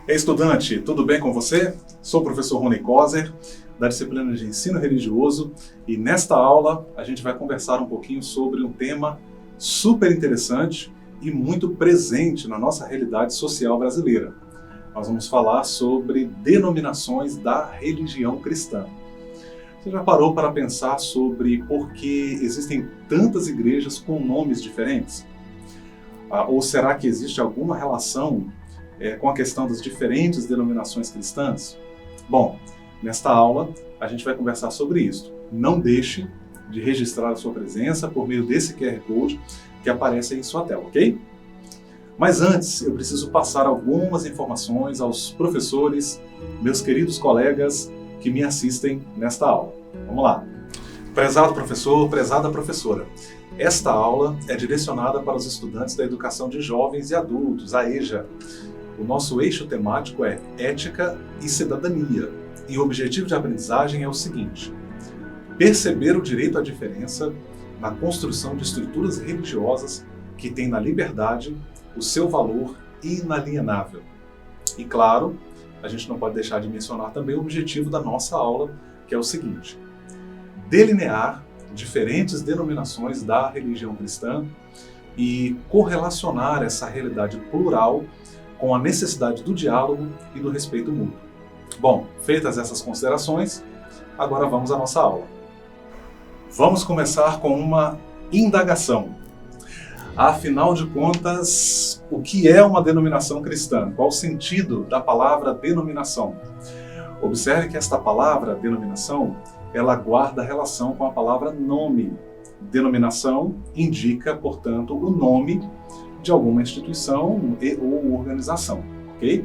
Estudante, tudo bem com você? Sou o professor Rony Koser, da disciplina de Ensino Religioso, e nesta aula a gente vai conversar um pouquinho sobre um tema super interessante e muito presente na nossa realidade social brasileira. Nós vamos falar sobre denominações da religião cristã. Você já parou para pensar sobre por que existem tantas igrejas com nomes diferentes? Ou será que existe alguma relação com a questão das diferentes denominações cristãs? Bom, nesta aula a gente vai conversar sobre isso. Não deixe de registrar a sua presença por meio desse QR Code que aparece aí em sua tela, ok? Mas antes, eu preciso passar algumas informações aos professores, meus queridos colegas que me assistem nesta aula. Vamos lá. Prezado professor, prezada professora, esta aula é direcionada para os estudantes da Educação de Jovens e Adultos, a EJA. O nosso eixo temático é Ética e Cidadania, e o objetivo de aprendizagem é o seguinte: perceber o direito à diferença na construção de estruturas religiosas que têm na liberdade o seu valor inalienável. E claro, a gente não pode deixar de mencionar também o objetivo da nossa aula, que é o seguinte: delinear diferentes denominações da religião cristã e correlacionar essa realidade plural com a necessidade do diálogo e do respeito mútuo. Bom, feitas essas considerações, agora vamos à nossa aula. Vamos começar com uma indagação. Afinal de contas, o que é uma denominação cristã? Qual o sentido da palavra denominação? Observe que esta palavra, denominação, ela guarda relação com a palavra nome. Denominação indica, portanto, o nome de alguma instituição ou organização, ok?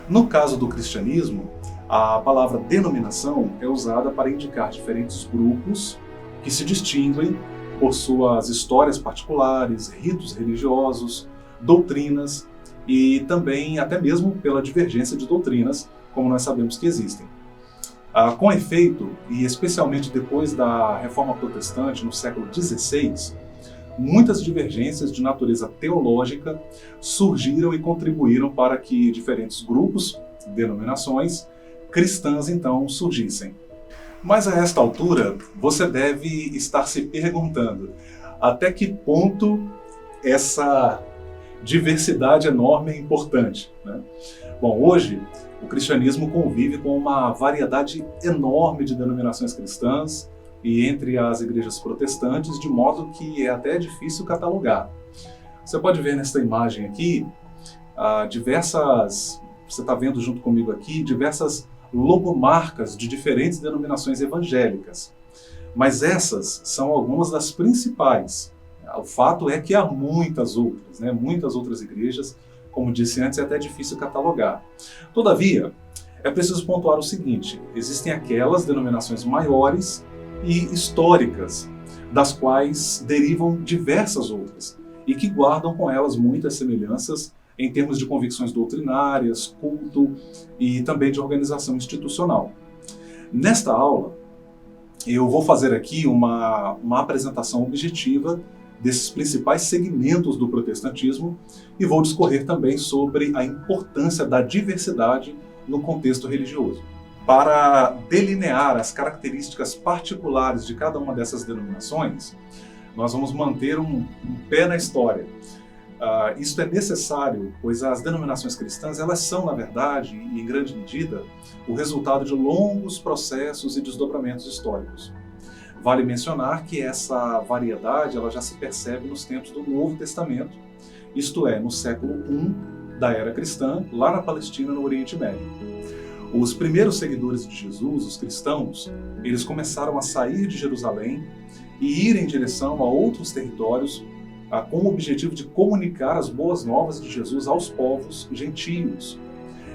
No caso do cristianismo, a palavra denominação é usada para indicar diferentes grupos que se distinguem por suas histórias particulares, ritos religiosos, doutrinas e também até mesmo pela divergência de doutrinas, como nós sabemos que existem. Com efeito, e especialmente depois da Reforma Protestante no século XVI, muitas divergências de natureza teológica surgiram e contribuíram para que diferentes grupos, denominações, cristãs então surgissem. Mas a esta altura, você deve estar se perguntando até que ponto essa diversidade enorme é importante, né? Bom, hoje o cristianismo convive com uma variedade enorme de denominações cristãs e entre as igrejas protestantes, de modo que é até difícil catalogar. Você pode ver nesta imagem aqui você está vendo junto comigo aqui, diversas logomarcas de diferentes denominações evangélicas. Mas essas são algumas das principais. O fato é que há muitas outras, né? Muitas outras igrejas, como disse antes, é até difícil catalogar. Todavia, é preciso pontuar o seguinte: existem aquelas denominações maiores e históricas, das quais derivam diversas outras, e que guardam com elas muitas semelhanças em termos de convicções doutrinárias, culto e também de organização institucional. Nesta aula, eu vou fazer aqui uma apresentação objetiva desses principais segmentos do protestantismo e vou discorrer também sobre a importância da diversidade no contexto religioso. Para delinear as características particulares de cada uma dessas denominações, nós vamos manter um pé na história. Isso é necessário, pois as denominações cristãs, elas são, na verdade, e em grande medida, o resultado de longos processos e desdobramentos históricos. Vale mencionar que essa variedade ela já se percebe nos tempos do Novo Testamento, isto é, no século I da era cristã, lá na Palestina, no Oriente Médio. Os primeiros seguidores de Jesus, os cristãos, eles começaram a sair de Jerusalém e ir em direção a outros territórios com o objetivo de comunicar as boas novas de Jesus aos povos gentios.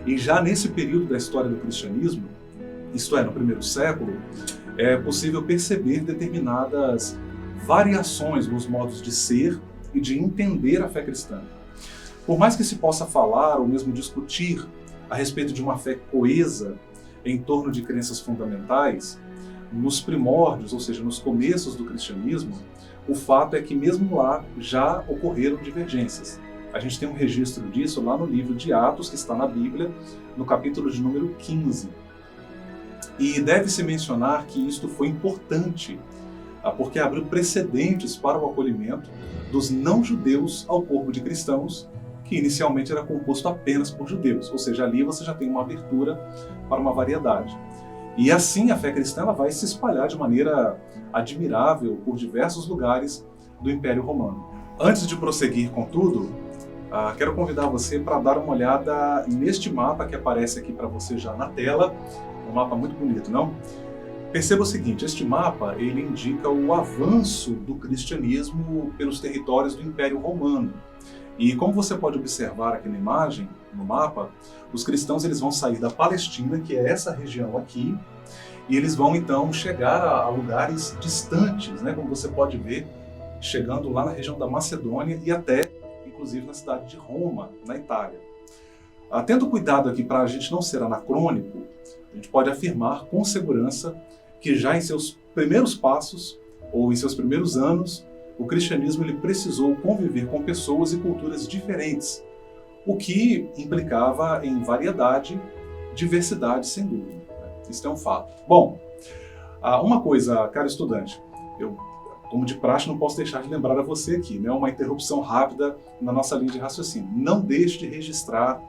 E já nesse período da história do cristianismo, isto é, no primeiro século, é possível perceber determinadas variações nos modos de ser e de entender a fé cristã. Por mais que se possa falar ou mesmo discutir a respeito de uma fé coesa em torno de crenças fundamentais, nos primórdios, ou seja, nos começos do cristianismo, o fato é que mesmo lá já ocorreram divergências. A gente tem um registro disso lá no livro de Atos, que está na Bíblia, no capítulo de número 15. E deve-se mencionar que isto foi importante, porque abriu precedentes para o acolhimento dos não-judeus ao corpo de cristãos, que inicialmente era composto apenas por judeus, ou seja, ali você já tem uma abertura para uma variedade. E assim a fé cristã ela vai se espalhar de maneira admirável por diversos lugares do Império Romano. Antes de prosseguir com tudo, quero convidar você para dar uma olhada neste mapa que aparece aqui para você já na tela, um mapa muito bonito, não? Perceba o seguinte, este mapa ele indica o avanço do cristianismo pelos territórios do Império Romano. E como você pode observar aqui na imagem, no mapa, os cristãos eles vão sair da Palestina, que é essa região aqui, e eles vão então chegar a lugares distantes, né? Como você pode ver, chegando lá na região da Macedônia e até, inclusive, na cidade de Roma, na Itália. Tendo cuidado aqui para a gente não ser anacrônico, a gente pode afirmar com segurança que já em seus primeiros passos, ou em seus primeiros anos, o cristianismo ele precisou conviver com pessoas e culturas diferentes, o que implicava em variedade, diversidade, sem dúvida. Isso é um fato. Bom, uma coisa, caro estudante, eu, como de praxe, não posso deixar de lembrar a você aqui, né, uma interrupção rápida na nossa linha de raciocínio. Não deixe de registrar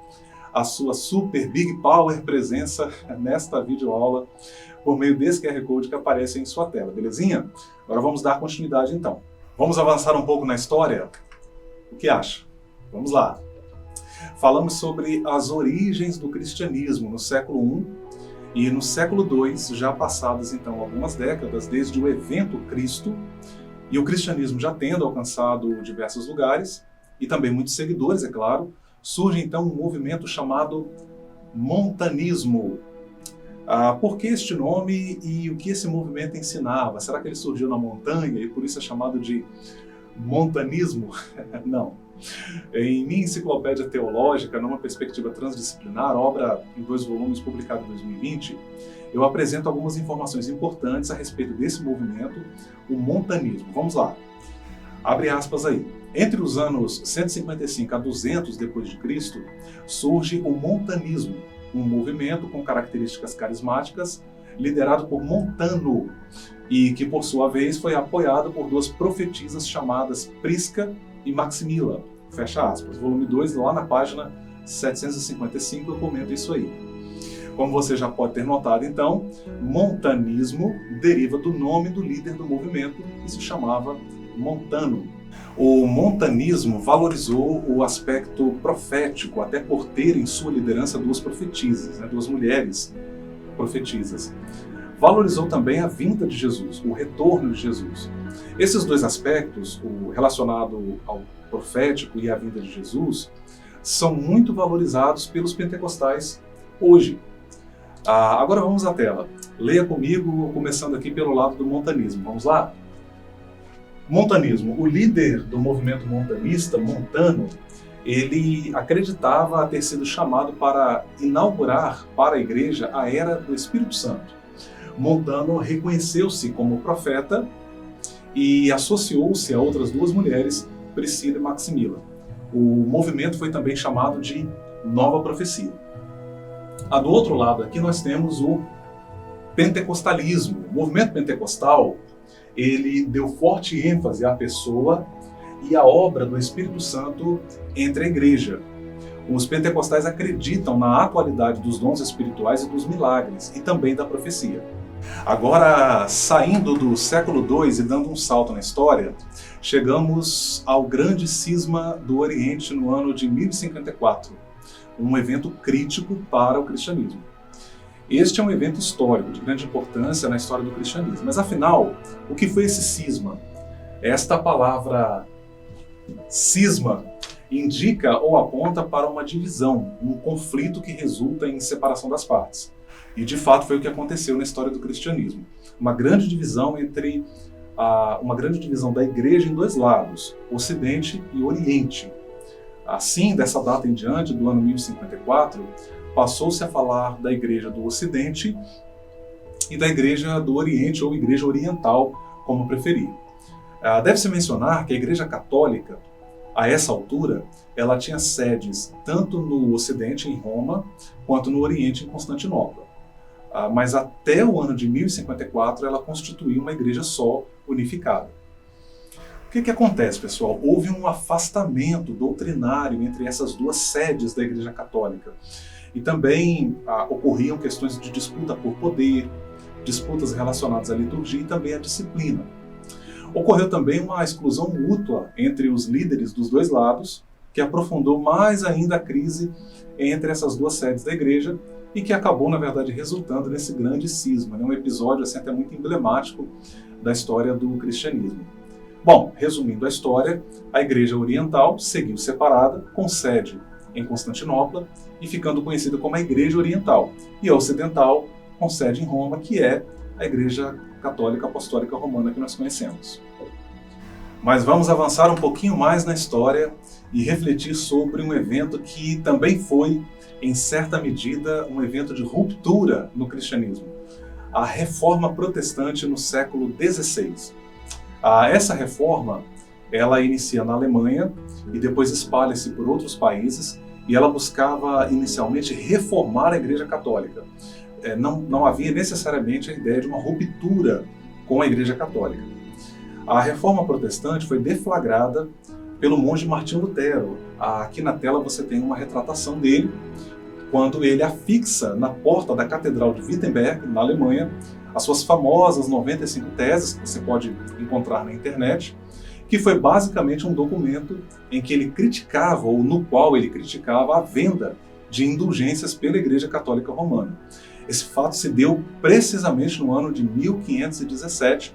a sua super big power presença nesta videoaula por meio desse QR Code que aparece em sua tela, belezinha? Agora vamos dar continuidade então. Vamos avançar um pouco na história? O que acha? Vamos lá. Falamos sobre as origens do cristianismo no século I e no século II, já passadas então algumas décadas desde o evento Cristo, e o cristianismo já tendo alcançado diversos lugares, e também muitos seguidores, é claro, surge então um movimento chamado montanismo. Por que este nome e o que esse movimento ensinava? Será que ele surgiu na montanha e por isso é chamado de montanismo? Não. Em minha enciclopédia teológica, numa perspectiva transdisciplinar, obra em 2 volumes publicada em 2020, eu apresento algumas informações importantes a respeito desse movimento, o montanismo. Vamos lá. Abre aspas aí. Entre os anos 155 a 200 depois de Cristo, surge o montanismo, um movimento com características carismáticas, liderado por Montano, e que, por sua vez, foi apoiado por 2 profetisas chamadas Prisca e Maximila. Fecha aspas. Volume 2, lá na página 755, eu comento isso aí. Como você já pode ter notado, então, montanismo deriva do nome do líder do movimento, que se chamava Montano. O montanismo valorizou o aspecto profético, até por ter em sua liderança 2 profetisas, 2 mulheres profetisas. Valorizou também a vinda de Jesus, o retorno de Jesus. Esses 2 aspectos, o relacionado ao profético e à vinda de Jesus, são muito valorizados pelos pentecostais hoje. Agora vamos à tela. Leia comigo, começando aqui pelo lado do montanismo. Vamos lá? Montanismo. O líder do movimento montanista, Montano, ele acreditava ter sido chamado para inaugurar para a igreja a era do Espírito Santo. Montano reconheceu-se como profeta e associou-se a outras 2 mulheres, Priscila e Maximila. O movimento foi também chamado de Nova Profecia. Do outro lado aqui nós temos o pentecostalismo. O movimento pentecostal ele deu forte ênfase à pessoa e à obra do Espírito Santo entre a igreja. Os pentecostais acreditam na atualidade dos dons espirituais e dos milagres, e também da profecia. Agora, saindo do século II e dando um salto na história, chegamos ao grande cisma do Oriente no ano de 1054, um evento crítico para o cristianismo. Este é um evento histórico de grande importância na história do cristianismo. Mas afinal, o que foi esse cisma? Esta palavra cisma indica ou aponta para uma divisão, um conflito que resulta em separação das partes. E de fato foi o que aconteceu na história do cristianismo. Uma grande divisão da igreja em 2 lados, Ocidente e Oriente. Assim, dessa data em diante, do ano 1054, passou-se a falar da igreja do Ocidente e da igreja do Oriente, ou igreja oriental, como preferir. Deve-se mencionar que a igreja católica A essa altura, ela tinha sedes tanto no Ocidente, em Roma, quanto no Oriente, em Constantinopla. Mas até o ano de 1054, ela constituía uma igreja só, unificada. O que acontece, pessoal? Houve um afastamento doutrinário entre essas duas sedes da Igreja Católica. E também ocorriam questões de disputa por poder, disputas relacionadas à liturgia e também à disciplina. Ocorreu também uma exclusão mútua entre os líderes dos dois lados, que aprofundou mais ainda a crise entre essas duas sedes da igreja e que acabou, na verdade, resultando nesse grande cisma, um episódio assim, até muito emblemático da história do cristianismo. Bom, resumindo a história, a Igreja Oriental seguiu separada, com sede em Constantinopla e ficando conhecida como a Igreja Oriental, e a Ocidental, com sede em Roma, que é a Igreja Católica Apostólica Romana que nós conhecemos. Mas vamos avançar um pouquinho mais na história e refletir sobre um evento que também foi, em certa medida, um evento de ruptura no cristianismo, a Reforma Protestante no século XVI. Essa reforma, ela inicia na Alemanha e depois espalha-se por outros países, e ela buscava inicialmente reformar a Igreja Católica. Não havia necessariamente a ideia de uma ruptura com a Igreja Católica. A Reforma Protestante foi deflagrada pelo monge Martinho Lutero. Aqui na tela você tem uma retratação dele, quando ele afixa na porta da Catedral de Wittenberg, na Alemanha, as suas famosas 95 teses, que você pode encontrar na internet, que foi basicamente um documento em que ele criticava, ou no qual ele criticava, a venda de indulgências pela Igreja Católica Romana. Esse fato se deu precisamente no ano de 1517.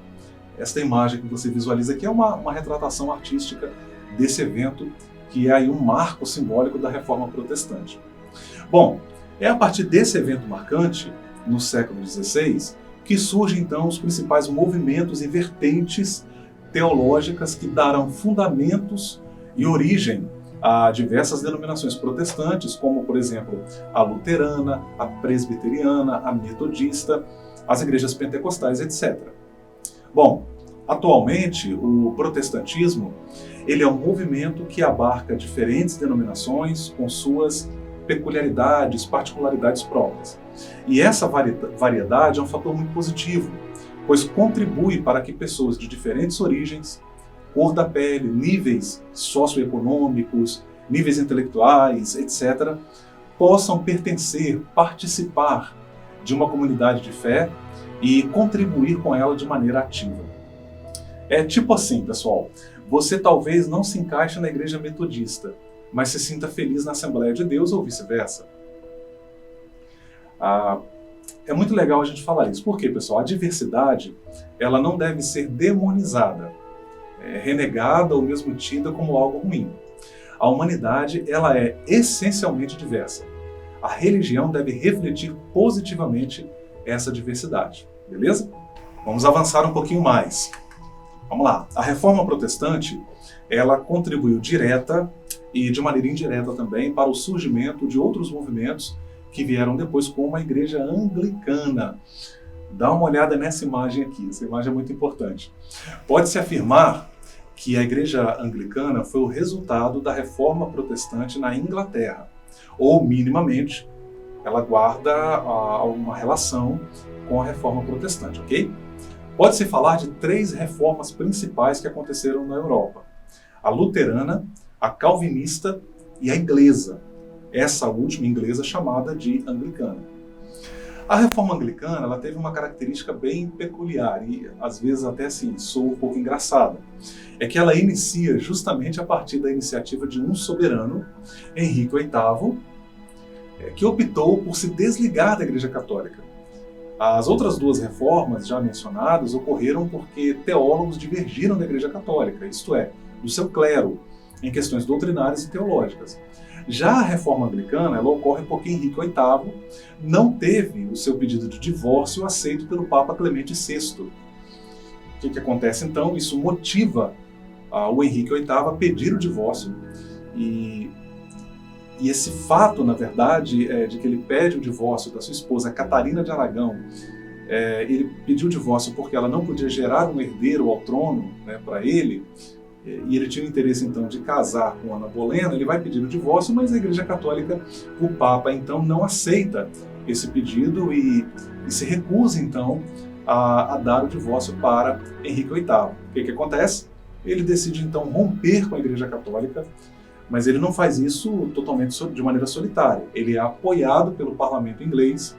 Esta imagem que você visualiza aqui é uma retratação artística desse evento, que é aí um marco simbólico da Reforma Protestante. Bom, é a partir desse evento marcante, no século XVI, que surgem então os principais movimentos e vertentes teológicas que darão fundamentos e origem a diversas denominações protestantes, como, por exemplo, a luterana, a presbiteriana, a metodista, as igrejas pentecostais, etc. Bom, atualmente, o protestantismo ele é um movimento que abarca diferentes denominações com suas peculiaridades, particularidades próprias. E essa variedade é um fator muito positivo, pois contribui para que pessoas de diferentes origens, cor da pele, níveis socioeconômicos, níveis intelectuais, etc., possam pertencer, participar de uma comunidade de fé e contribuir com ela de maneira ativa. É tipo assim, pessoal, você talvez não se encaixe na igreja metodista, mas se sinta feliz na Assembleia de Deus ou vice-versa. É muito legal a gente falar isso. Por quê, pessoal? A diversidade ela não deve ser demonizada, renegada ou mesmo tida como algo ruim. A humanidade ela é essencialmente diversa. A religião deve refletir positivamente essa diversidade. Beleza? Vamos avançar um pouquinho mais. Vamos lá. A Reforma Protestante ela contribuiu direta e de maneira indireta também para o surgimento de outros movimentos que vieram depois, como a Igreja Anglicana. Dá uma olhada nessa imagem aqui, essa imagem é muito importante. Pode-se afirmar que a Igreja Anglicana foi o resultado da Reforma Protestante na Inglaterra, ou minimamente ela guarda uma relação com a Reforma Protestante, ok? Pode-se falar de 3 reformas principais que aconteceram na Europa: a luterana, a calvinista e a inglesa. Essa última inglesa chamada de anglicana. A reforma anglicana ela teve uma característica bem peculiar e às vezes até assim soa um pouco engraçada. É que ela inicia justamente a partir da iniciativa de um soberano, Henrique VIII, que optou por se desligar da Igreja Católica. As outras 2 reformas já mencionadas ocorreram porque teólogos divergiram da Igreja Católica, isto é, do seu clero, em questões doutrinárias e teológicas. Já a reforma anglicana ela ocorre porque Henrique VIII não teve o seu pedido de divórcio aceito pelo Papa Clemente VI. O que acontece então? Isso motiva o Henrique VIII a pedir o divórcio e esse fato, na verdade, de que ele pede o divórcio da sua esposa Catarina de Aragão, ele pediu o divórcio porque ela não podia gerar um herdeiro ao trono, para ele, e ele tinha o interesse então de casar com Ana Bolena, ele vai pedir o divórcio, mas a Igreja Católica, o Papa então não aceita esse pedido e se recusa então a dar o divórcio para Henrique VIII. O que acontece? Ele decide então romper com a Igreja Católica, mas ele não faz isso totalmente de maneira solitária. Ele é apoiado pelo parlamento inglês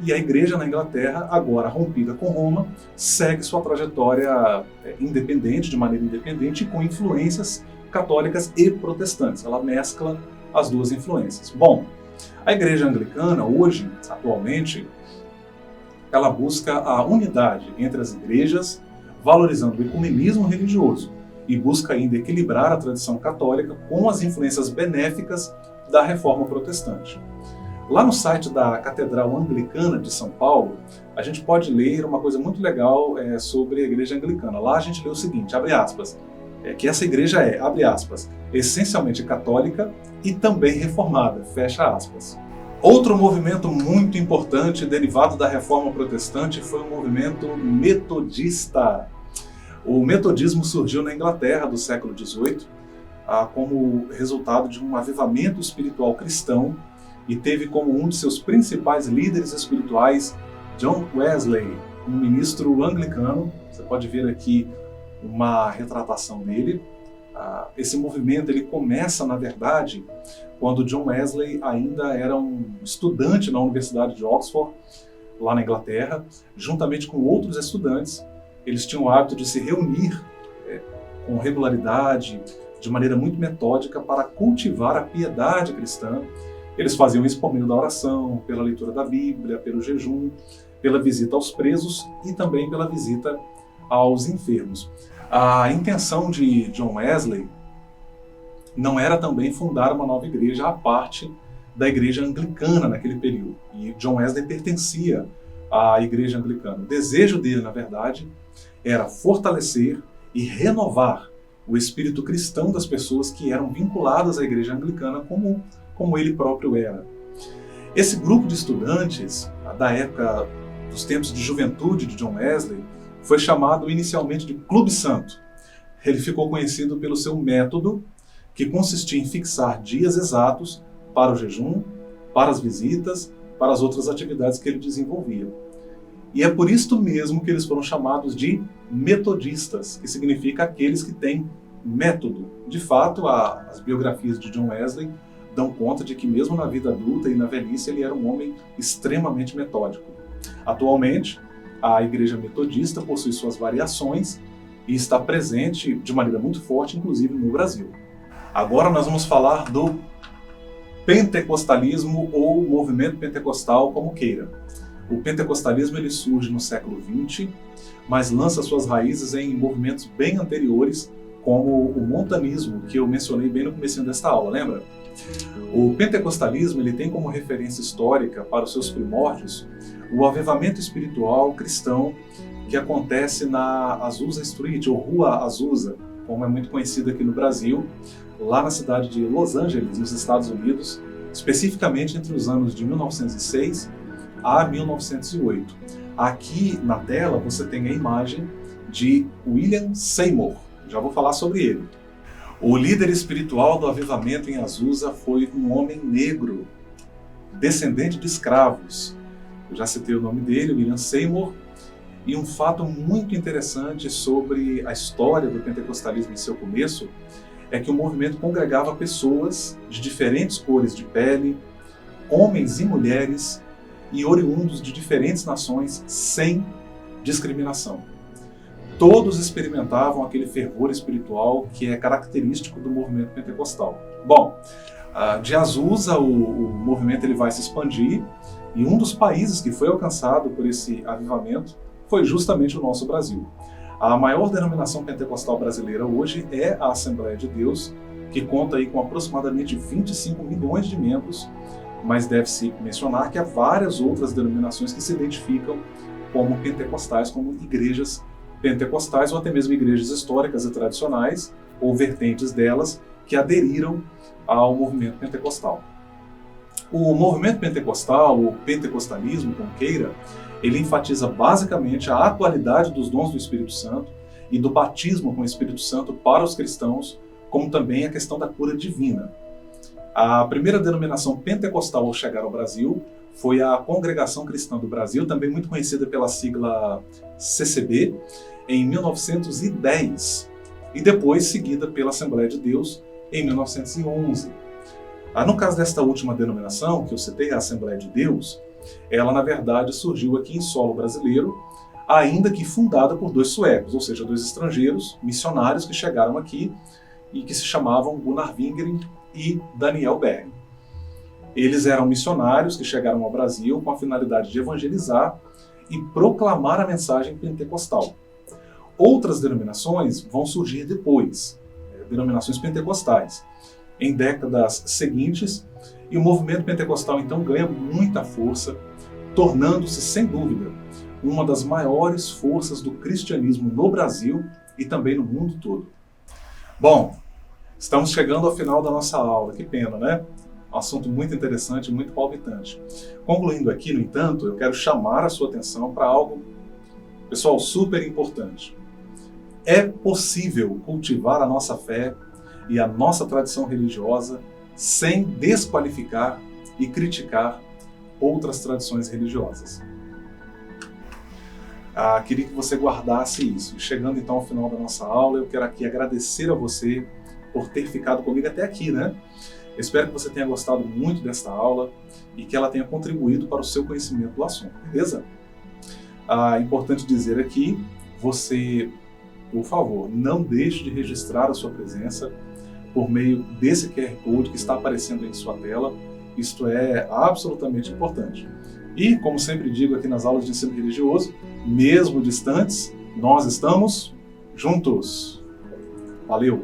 e a Igreja na Inglaterra, agora rompida com Roma, segue sua trajetória independente, de maneira independente, com influências católicas e protestantes. Ela mescla as duas influências. Bom, a Igreja Anglicana, hoje, atualmente, ela busca a unidade entre as igrejas, valorizando o ecumenismo religioso e busca ainda equilibrar a tradição católica com as influências benéficas da Reforma Protestante. Lá no site da Catedral Anglicana de São Paulo, a gente pode ler uma coisa muito legal sobre a Igreja Anglicana. Lá a gente lê o seguinte, abre aspas, que essa igreja é, abre aspas, essencialmente católica e também reformada, fecha aspas. Outro movimento muito importante derivado da Reforma Protestante foi o movimento metodista. O metodismo surgiu na Inglaterra do século XVIII como resultado de um avivamento espiritual cristão e teve como um de seus principais líderes espirituais John Wesley, um ministro anglicano. Você pode ver aqui uma retratação dele. Esse movimento ele começa, na verdade, quando John Wesley ainda era um estudante na Universidade de Oxford, lá na Inglaterra, juntamente com outros estudantes. Eles tinham o hábito de se reunir com regularidade, de maneira muito metódica, para cultivar a piedade cristã. Eles faziam isso por meio da oração, pela leitura da Bíblia, pelo jejum, pela visita aos presos e também pela visita aos enfermos. A intenção de John Wesley não era também fundar uma nova igreja à parte da igreja anglicana naquele período. E John Wesley pertencia à igreja anglicana. O desejo dele, na verdade, era fortalecer e renovar o espírito cristão das pessoas que eram vinculadas à igreja anglicana como ele próprio era. Esse grupo de estudantes, da época dos tempos de juventude de John Wesley, foi chamado inicialmente de Clube Santo. Ele ficou conhecido pelo seu método, que consistia em fixar dias exatos para o jejum, para as visitas, para as outras atividades que ele desenvolvia. E é por isto mesmo que eles foram chamados de metodistas, que significa aqueles que têm método. De fato, as biografias de John Wesley dão conta de que mesmo na vida adulta e na velhice ele era um homem extremamente metódico. Atualmente, a Igreja Metodista possui suas variações e está presente de maneira muito forte, inclusive no Brasil. Agora nós vamos falar do pentecostalismo ou movimento pentecostal, como queira. O pentecostalismo ele surge no século XX, mas lança suas raízes em movimentos bem anteriores, como o montanismo, que eu mencionei bem no começo desta aula, lembra? O pentecostalismo ele tem como referência histórica para os seus primórdios o avivamento espiritual cristão que acontece na Azusa Street, ou Rua Azusa, como é muito conhecida aqui no Brasil, lá na cidade de Los Angeles, nos Estados Unidos, especificamente entre os anos de 1906 a 1908. Aqui na tela você tem a imagem de William Seymour, já vou falar sobre ele. O líder espiritual do avivamento em Azusa foi um homem negro, descendente de escravos. Eu já citei o nome dele, William Seymour, e um fato muito interessante sobre a história do pentecostalismo em seu começo é que o movimento congregava pessoas de diferentes cores de pele, homens e mulheres, e oriundos de diferentes nações, sem discriminação. Todos experimentavam aquele fervor espiritual que é característico do movimento pentecostal. Bom, de Azusa o movimento ele vai se expandir, e um dos países que foi alcançado por esse avivamento foi justamente o nosso Brasil. A maior denominação pentecostal brasileira hoje é a Assembleia de Deus, que conta aí com aproximadamente 25 milhões de membros, mas deve-se mencionar que há várias outras denominações que se identificam como pentecostais, como igrejas pentecostais, ou até mesmo igrejas históricas e tradicionais, ou vertentes delas, que aderiram ao movimento pentecostal. O movimento pentecostal, o pentecostalismo, como queira, ele enfatiza basicamente a atualidade dos dons do Espírito Santo e do batismo com o Espírito Santo para os cristãos, como também a questão da cura divina. A primeira denominação pentecostal ao chegar ao Brasil foi a Congregação Cristã do Brasil, também muito conhecida pela sigla CCB, em 1910, e depois seguida pela Assembleia de Deus em 1911. No caso desta última denominação, que eu citei, a Assembleia de Deus, ela na verdade surgiu aqui em solo brasileiro, ainda que fundada por dois suecos, ou seja, dois estrangeiros, missionários que chegaram aqui e que se chamavam Gunnar Wingren e Daniel Berg. Eles eram missionários que chegaram ao Brasil com a finalidade de evangelizar e proclamar a mensagem pentecostal. Outras denominações vão surgir depois, denominações pentecostais, em décadas seguintes, e o movimento pentecostal então ganha muita força, tornando-se, sem dúvida, uma das maiores forças do cristianismo no Brasil e também no mundo todo. Bom, estamos chegando ao final da nossa aula, que pena, né? Um assunto muito interessante, muito palpitante. Concluindo aqui, no entanto, eu quero chamar a sua atenção para algo, pessoal, super importante. É possível cultivar a nossa fé e a nossa tradição religiosa sem desqualificar e criticar outras tradições religiosas. Queria que você guardasse isso. Chegando então ao final da nossa aula, eu quero aqui agradecer a você por ter ficado comigo até aqui, né? Eu espero que você tenha gostado muito desta aula e que ela tenha contribuído para o seu conhecimento do assunto, beleza? É importante dizer aqui, você, por favor, não deixe de registrar a sua presença por meio desse QR Code que está aparecendo aí em sua tela. Isto é absolutamente importante. E, como sempre digo aqui nas aulas de ensino religioso, mesmo distantes, nós estamos juntos. Valeu!